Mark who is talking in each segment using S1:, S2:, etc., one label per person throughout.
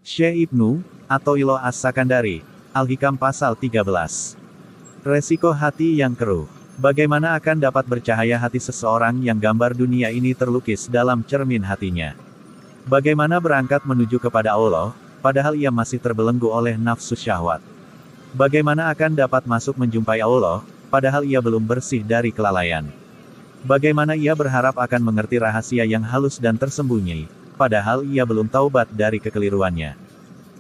S1: Syekh Ibnu Athaillah As-Sakandari, Al-Hikam pasal 13. Resiko hati yang keruh. Bagaimana akan dapat bercahaya hati seseorang yang gambar dunia ini terlukis dalam cermin hatinya? Bagaimana berangkat menuju kepada Allah, padahal ia masih terbelenggu oleh nafsu syahwat? Bagaimana akan dapat masuk menjumpai Allah, padahal ia belum bersih dari kelalaian? Bagaimana ia berharap akan mengerti rahasia yang halus dan tersembunyi, padahal ia belum taubat dari kekeliruannya?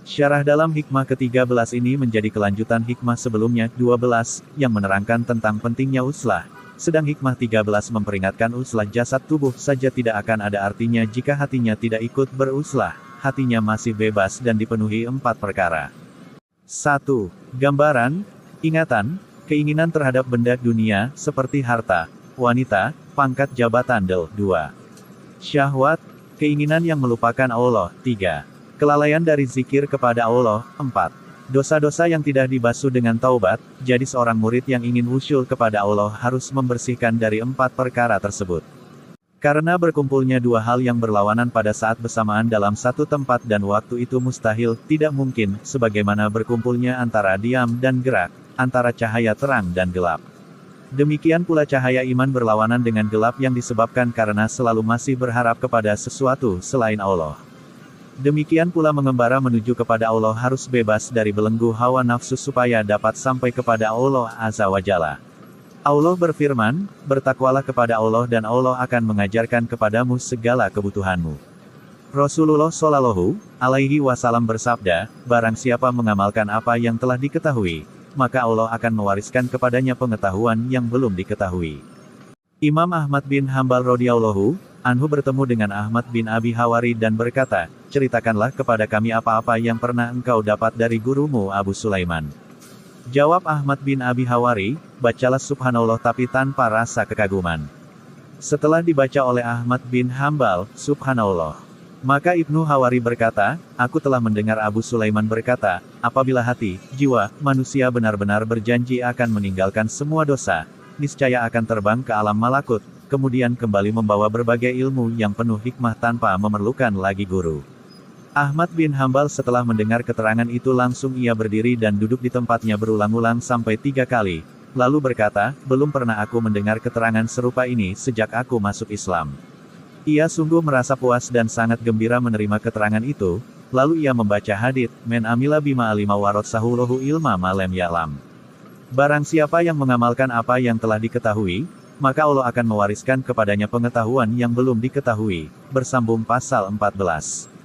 S1: Syarah dalam hikmah ke-13 ini menjadi kelanjutan hikmah sebelumnya, 12, yang menerangkan tentang pentingnya uslah, sedang hikmah 13 memperingatkan uslah jasad tubuh saja tidak akan ada artinya jika hatinya tidak ikut beruslah, hatinya masih bebas dan dipenuhi 4 perkara. 1. Gambaran, ingatan, keinginan terhadap benda dunia, seperti harta, wanita, pangkat jabatan. 2. Syahwat, keinginan yang melupakan Allah. 3. Kelalaian dari zikir kepada Allah. 4. Dosa-dosa yang tidak dibasuh dengan taubat, jadi seorang murid yang ingin usyul kepada Allah harus membersihkan dari 4 perkara tersebut. Karena berkumpulnya dua hal yang berlawanan pada saat bersamaan dalam satu tempat dan waktu itu mustahil, tidak mungkin, sebagaimana berkumpulnya antara diam dan gerak, antara cahaya terang dan gelap. Demikian pula cahaya iman berlawanan dengan gelap yang disebabkan karena selalu masih berharap kepada sesuatu selain Allah. Demikian pula mengembara menuju kepada Allah harus bebas dari belenggu hawa nafsu supaya dapat sampai kepada Allah Azza wa Jalla. Allah berfirman, bertakwalah kepada Allah dan Allah akan mengajarkan kepadamu segala kebutuhanmu. Rasulullah Shallallahu Alaihi Wasallam bersabda, barang siapa mengamalkan apa yang telah diketahui, maka Allah akan mewariskan kepadanya pengetahuan yang belum diketahui. Imam Ahmad bin Hambal radhiyallahu anhu bertemu dengan Ahmad bin Abi Hawari dan berkata, ceritakanlah kepada kami apa-apa yang pernah engkau dapat dari gurumu Abu Sulaiman. Jawab Ahmad bin Abi Hawari, bacalah subhanallah tapi tanpa rasa kekaguman. Setelah dibaca oleh Ahmad bin Hambal, subhanallah. Maka Ibnu Hawari berkata, aku telah mendengar Abu Sulaiman berkata, apabila hati, jiwa, manusia benar-benar berjanji akan meninggalkan semua dosa, niscaya akan terbang ke alam malakut, kemudian kembali membawa berbagai ilmu yang penuh hikmah tanpa memerlukan lagi guru. Ahmad bin Hambal setelah mendengar keterangan itu langsung ia berdiri dan duduk di tempatnya berulang-ulang sampai 3 kali, lalu berkata, belum pernah aku mendengar keterangan serupa ini sejak aku masuk Islam. Ia sungguh merasa puas dan sangat gembira menerima keterangan itu, lalu ia membaca hadits, men amila bima alima waratsahu lahu ilma ma lam ya'lam. Barang siapa yang mengamalkan apa yang telah diketahui, maka Allah akan mewariskan kepadanya pengetahuan yang belum diketahui. Bersambung pasal 14.